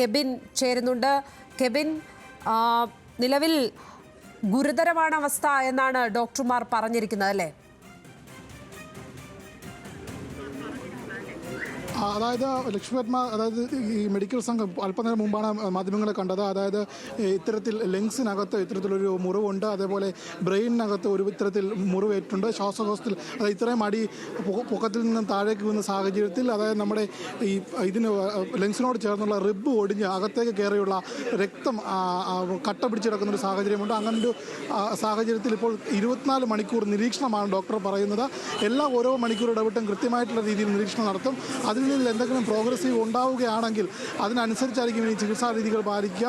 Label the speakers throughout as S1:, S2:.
S1: കെബിൻ ചേരുന്നുണ്ട്. കെബിൻ, നിലവിൽ ഗുരുതരമാണ് അവസ്ഥ എന്നാണ് ഡോക്ടർമാർ പറഞ്ഞിരിക്കുന്നത്, അല്ലേ?
S2: അതായത് ലക്ഷ്മിപത്മ, അതായത് ഈ മെഡിക്കൽ സംഘം അല്പനേരം മുമ്പാണ് മാധ്യമങ്ങളെ കണ്ടത്. അതായത് ഇത്തരത്തിൽ ലങ്സിനകത്ത് ഇത്തരത്തിലൊരു മുറിവുണ്ട്, അതേപോലെ ബ്രെയിനിനകത്ത് ഒരു ഇത്തരത്തിൽ മുറിവേറ്റിട്ടുണ്ട്. ശ്വാസകോശത്തിൽ അതായത് ഇത്രയും അടി പൊക്കത്തിൽ നിന്നും താഴേക്ക് വീഴുന്ന സാഹചര്യത്തിൽ, അതായത് നമ്മുടെ ഈ ഇതിന് ലങ്സിനോട് ചേർന്നുള്ള റിബ് ഒടിഞ്ഞ് അകത്തേക്ക് കയറിയുള്ള രക്തം കട്ട പിടിച്ചിടക്കുന്നൊരു സാഹചര്യമുണ്ട്. അങ്ങനൊരു സാഹചര്യത്തിൽ ഇപ്പോൾ 24 മണിക്കൂർ നിരീക്ഷണമാണ് ഡോക്ടർ പറയുന്നത്. ഓരോ മണിക്കൂർ ഇടവിട്ടും കൃത്യമായിട്ടുള്ള രീതിയിൽ നിരീക്ഷണം നടത്തും. അതിൽ നിന്ന് എന്തെങ്കിലും പ്രോഗ്രസീവ് ഉണ്ടാവുകയാണെങ്കിൽ അതിനനുസരിച്ചായിരിക്കും ഈ ചികിത്സാ രീതികൾ പാലിക്കുക.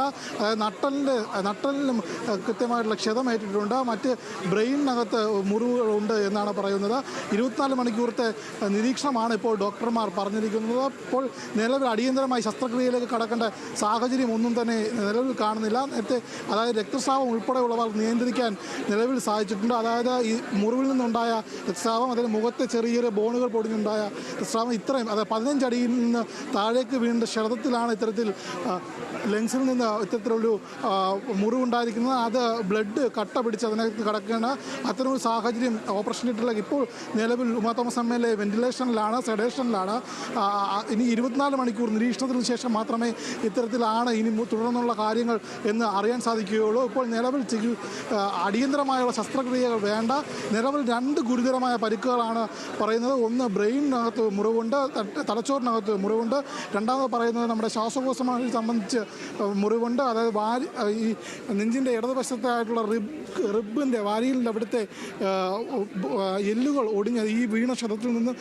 S2: നട്ടലിനും കൃത്യമായിട്ടുള്ള ക്ഷതമേറ്റിട്ടുണ്ട്, മറ്റ് ബ്രെയിനിനകത്ത് മുറിവുകളുണ്ട് എന്നാണ് പറയുന്നത്. 24 മണിക്കൂറത്തെ നിരീക്ഷണമാണ് ഇപ്പോൾ ഡോക്ടർമാർ പറഞ്ഞിരിക്കുന്നത്. ഇപ്പോൾ നിലവിൽ അടിയന്തരമായി ശസ്ത്രക്രിയയിലേക്ക് കടക്കേണ്ട സാഹചര്യം ഒന്നും തന്നെ നിലവിൽ കാണുന്നില്ല. നേരത്തെ അതായത് രക്തസ്രാവം ഉൾപ്പെടെയുള്ളവർ നിയന്ത്രിക്കാൻ നിലവിൽ സാധിച്ചിട്ടുണ്ട്. അതായത് ഈ മുറിവിൽ നിന്നുണ്ടായ രക്തസ്രാവം, അതിന് മുഖത്തെ ചെറിയ ബോണുകൾ പൊടിഞ്ഞുണ്ടായ രക്തസ്രാവം ഇത്രയും, അതായത് 15 അടിയിൽ നിന്ന് താഴേക്ക് വീണ്ട ക്ഷതത്തിലാണ് ഇത്തരത്തിൽ ലങ്സിൽ നിന്ന് ഇത്തരത്തിലൊരു മുറിവുണ്ടായിരിക്കുന്നത്. അത് ബ്ലഡ് കട്ട പിടിച്ച് അതിനകത്ത് കിടക്കുകയാണ്. അത്തരമൊരു സാഹചര്യം ഓപ്പറേഷൻ തിയേറ്ററിലേക്ക് ഇപ്പോൾ നിലവിൽ ഉമാ തോമസ് എം.എൽ.എ വെന്റിലേഷനിലാണ്, സെഡേഷനിലാണ്. ഇനി 24 മണിക്കൂർ നിരീക്ഷണത്തിന് ശേഷം മാത്രമേ ഇത്തരത്തിലാണ് ഇനി തുടർന്നുള്ള കാര്യങ്ങൾ എന്ന് അറിയാൻ സാധിക്കുകയുള്ളൂ. ഇപ്പോൾ നിലവിൽ അടിയന്തരമായുള്ള ശസ്ത്രക്രിയകൾ വേണ്ട. നിലവിൽ 2 ഗുരുതരമായ പരിക്കുകളാണ് പറയുന്നത്. ഒന്ന് ബ്രെയിനിനകത്ത് മുറിവുണ്ട്, തലച്ചോറിനകത്ത് മുറിവുണ്ട്. രണ്ടാമത് പറയുന്നത് നമ്മുടെ ശ്വാസകോശമായി സംബന്ധിച്ച് മുറിവുണ്ട്. അതായത് ഈ നെഞ്ചിൻ്റെ ഇടതുവശത്തായിട്ടുള്ള റിബിൻ്റെ വാരിയലിൻ്റെ അവിടുത്തെ എല്ലുകൾ ഒടിഞ്ഞ് ഈ വീണ ക്ഷതത്തിൽ നിന്ന്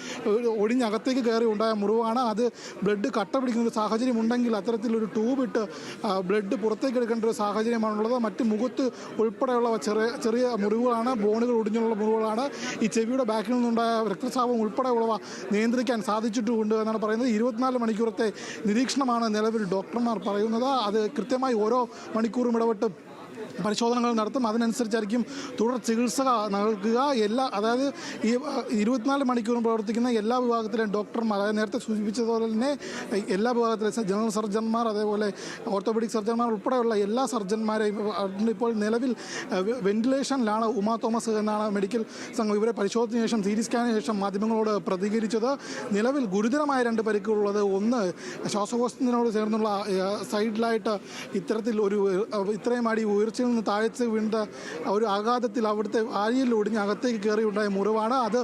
S2: ഒടിഞ്ഞകത്തേക്ക് കയറി ഉണ്ടായ മുറിവാണ്. അത് ബ്ലഡ് കട്ട പിടിക്കുന്ന ഒരു സാഹചര്യം ഉണ്ടെങ്കിൽ അത്തരത്തിലൊരു ട്യൂബിട്ട് ബ്ലഡ് പുറത്തേക്ക് എടുക്കേണ്ട ഒരു സാഹചര്യമാണുള്ളത്. മറ്റ് മുഖത്ത് ഉൾപ്പെടെയുള്ള ചെറിയ മുറിവുകളാണ്, ബോണുകൾ ഒടിഞ്ഞുള്ള മുറിവുകളാണ്. ഈ ചെവിയുടെ ബാക്കിൽ നിന്നുണ്ടായ രക്തസ്രാവം ഉൾപ്പെടെയുള്ളവ നിയന്ത്രിക്കാൻ സാധിച്ചിട്ടുമുണ്ട് എന്നാണ് പറയുന്നത്. 24 മണിക്കൂറത്തെ നിരീക്ഷണമാണ് നിലവിൽ ഡോക്ടർമാർ പറയുന്നത്. അത് കൃത്യമായി ഓരോ മണിക്കൂറും ഇടപെട്ട് പരിശോധനകൾ നടത്തും. അതിനനുസരിച്ചായിരിക്കും തുടർ ചികിത്സ നൽകുക. അതായത് ഈ 24 മണിക്കൂറും പ്രവർത്തിക്കുന്ന എല്ലാ വിഭാഗത്തിലെയും ഡോക്ടർമാർ, അതായത് നേരത്തെ സൂചിപ്പിച്ചതുപോലെ തന്നെ എല്ലാ വിഭാഗത്തിലെ ജനറൽ സർജന്മാർ, അതേപോലെ ഓർത്തോപെഡിക് സർജന്മാർ ഉൾപ്പെടെയുള്ള എല്ലാ സർജന്മാരെയും ഇപ്പോൾ നിലവിൽ വെന്റിലേഷനിലാണ് ഉമാ തോമസ് എന്നാണ് മെഡിക്കൽ സംഘം ഇവരെ പരിശോധനയ്ക്ക് ശേഷം CT സ്കാനിന് ശേഷം മാധ്യമങ്ങളോട് പ്രതികരിച്ചത്. നിലവിൽ ഗുരുതരമായ 2 പരിക്കുകളുള്ളത്. ഒന്ന്, ശ്വാസകോശത്തിനോട് ചേർന്നുള്ള സൈഡിലായിട്ട് ഇത്തരത്തിൽ ഇത്രയും അടി ഉയർച്ചയിൽ നിന്ന് താഴേക്ക് വീണ്ട ഒരു ആഘാതത്തിൽ അവിടുത്തെ വാരിയിൽ ഒടിഞ്ഞ് അകത്തേക്ക് കയറി ഉണ്ടായ മുറിവാണ്. അത്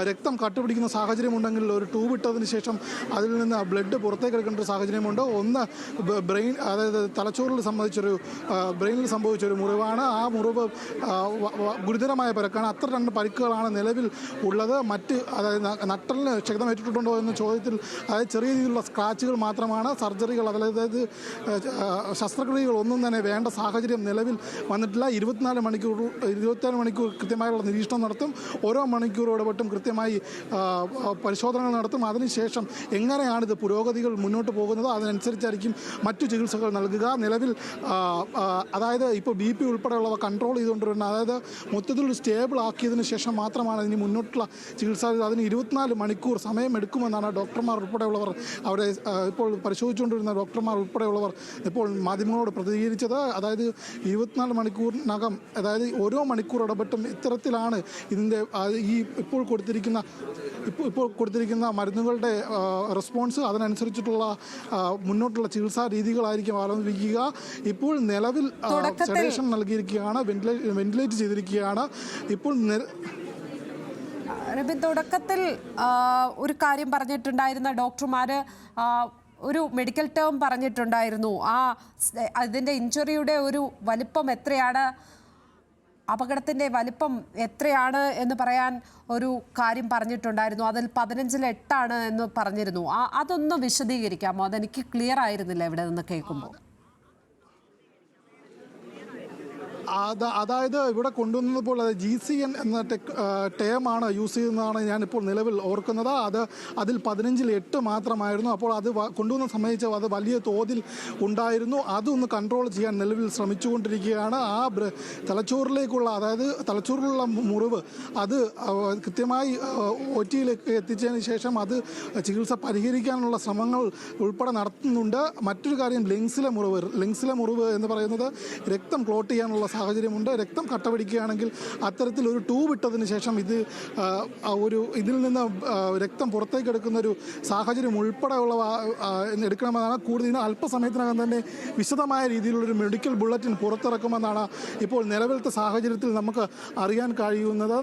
S2: രക്തം കട്ടുപിടിക്കുന്ന സാഹചര്യമുണ്ടെങ്കിൽ ഒരു ട്യൂബ് ഇട്ടതിന് ശേഷം അതിൽ നിന്ന് ബ്ലഡ് പുറത്തേക്ക് എടുക്കേണ്ട ഒരു സാഹചര്യമുണ്ട്. ഒന്ന് ബ്രെയിൻ, അതായത് തലച്ചോറിൽ ബ്രെയിനിൽ സംഭവിച്ചൊരു മുറിവാണ്. ആ മുറിവ് ഗുരുതരമായ പരിക്കാണ്. അത്ര 2 പരിക്കുകളാണ് നിലവിൽ ഉള്ളത്. മറ്റ് അതായത് നട്ടലിന് ക്ഷതമേറ്റിട്ടുണ്ടോ എന്ന ചോദ്യത്തിൽ അതായത് ചെറിയ രീതിയിലുള്ള സ്ക്രാച്ചുകൾ മാത്രമാണ്. സർജറികൾ, അതായത് ശസ്ത്രക്രിയകൾ ഒന്നും തന്നെ വേണ്ട സാഹചര്യം നിലവിൽ വന്നിട്ടില്ല. 24 മണിക്കൂർ കൃത്യമായുള്ള നിരീക്ഷണം നടത്തും. ഓരോ മണിക്കൂർ ഇടപെട്ടും കൃത്യമായി പരിശോധനകൾ നടത്തും. അതിനുശേഷം എങ്ങനെയാണിത് പുരോഗതികൾ മുന്നോട്ട് പോകുന്നത് അതിനനുസരിച്ചായിരിക്കും മറ്റു ചികിത്സകൾ നൽകുക. നിലവിൽ അതായത് ഇപ്പോൾ BP ഉൾപ്പെടെയുള്ളവ കൺട്രോൾ ചെയ്തുകൊണ്ടിരുന്ന, അതായത് മൊത്തത്തിൽ സ്റ്റേബിൾ ആക്കിയതിന് ശേഷം മാത്രമാണ് ഇനി മുന്നോട്ടുള്ള ചികിത്സ. അതിന് 24 മണിക്കൂർ സമയമെടുക്കുമെന്നാണ് ഡോക്ടർമാർ ഉൾപ്പെടെയുള്ളവർ, അവരെ ഇപ്പോൾ പരിശോധിച്ചുകൊണ്ടിരുന്ന ഡോക്ടർമാർ ഉൾപ്പെടെയുള്ളവർ ഇപ്പോൾ മാധ്യമങ്ങളോട് പ്രതികരിച്ചത്. അതായത് 24 മണിക്കൂറിനകം, അതായത് ഓരോ മണിക്കൂർ ഇടപെട്ടും ഇത്തരത്തിലാണ് ഇതിൻ്റെ ഈ ഇപ്പോൾ കൊടുത്തിരിക്കുന്ന മരുന്നുകളുടെ റെസ്പോൺസ്. അതിനനുസരിച്ചിട്ടുള്ള മുന്നോട്ടുള്ള ചികിത്സാ രീതികളായിരിക്കും അവലംബിക്കുക. ഇപ്പോൾ നിലവിൽ സെഡേഷൻ നൽകിയിരിക്കുകയാണ്, വെന്റിലേറ്റ് ചെയ്തിരിക്കുകയാണ്. ഇപ്പോൾ
S1: തുടക്കത്തിൽ ഒരു കാര്യം പറഞ്ഞിട്ടുണ്ടായിരുന്ന ഡോക്ടർമാർ ഒരു മെഡിക്കൽ ടേം പറഞ്ഞിട്ടുണ്ടായിരുന്നു. അതിൻ്റെ ഇഞ്ചുറിയുടെ ഒരു വലിപ്പം എത്രയാണ്, അപകടത്തിൻ്റെ വലിപ്പം എത്രയാണ് എന്ന് പറയാൻ ഒരു കാര്യം പറഞ്ഞിട്ടുണ്ടായിരുന്നു. അതിൽ 15-ൽ 8 എന്ന് പറഞ്ഞിരുന്നു. അതൊന്ന് വിശദീകരിക്കാമോ? അതെനിക്ക് ക്ലിയർ ആയിരുന്നില്ല ഇവിടെ നിന്ന് കേൾക്കുമ്പോൾ.
S2: അതായത് ഇവിടെ കൊണ്ടുവന്നപ്പോൾ അത് GCN എന്ന ടേമാണ് യൂസ് ചെയ്യുന്നതാണ് ഞാനിപ്പോൾ നിലവിൽ ഓർക്കുന്നത്. അതിൽ 15-ൽ 8 മാത്രമായിരുന്നു. അപ്പോൾ അത് കൊണ്ടുവന്ന സമയത്ത് അത് വലിയ തോതിൽ ഉണ്ടായിരുന്നു. അതൊന്ന് കൺട്രോൾ ചെയ്യാൻ നിലവിൽ ശ്രമിച്ചുകൊണ്ടിരിക്കുകയാണ്. ആ തലച്ചോറിലേക്കുള്ള, അതായത് തലച്ചോറിലുള്ള മുറിവ് അത് കൃത്യമായി OT-യിലേക്ക് എത്തിച്ചതിന് ശേഷം അത് ചികിത്സ പരിഹരിക്കാനുള്ള ശ്രമങ്ങൾ ഉൾപ്പെടെ നടത്തുന്നുണ്ട്. മറ്റൊരു കാര്യം ലങ്സിലെ മുറിവ് എന്ന് പറയുന്നത് രക്തം ക്ലോട്ട് ചെയ്യാനുള്ള സാഹചര്യമുണ്ട്. രക്തം കട്ടപിടിക്കുകയാണെങ്കിൽ അത്തരത്തിൽ ഒരു ട്യൂബ് ഇട്ടതിന് ശേഷം ഇതിൽ നിന്ന് രക്തം പുറത്തേക്ക് എടുക്കുന്ന ഒരു സാഹചര്യം ഉൾപ്പെടെയുള്ളവ എടുക്കണമെന്നാണ്. കൂടുതൽ അല്പസമയത്തിനകം തന്നെ വിശദമായ രീതിയിലുള്ളൊരു മെഡിക്കൽ ബുള്ളറ്റിൻ പുറത്തിറക്കുമെന്നാണ് ഇപ്പോൾ നിലവിലത്തെ സാഹചര്യത്തിൽ നമുക്ക് അറിയാൻ കഴിയുന്നത്.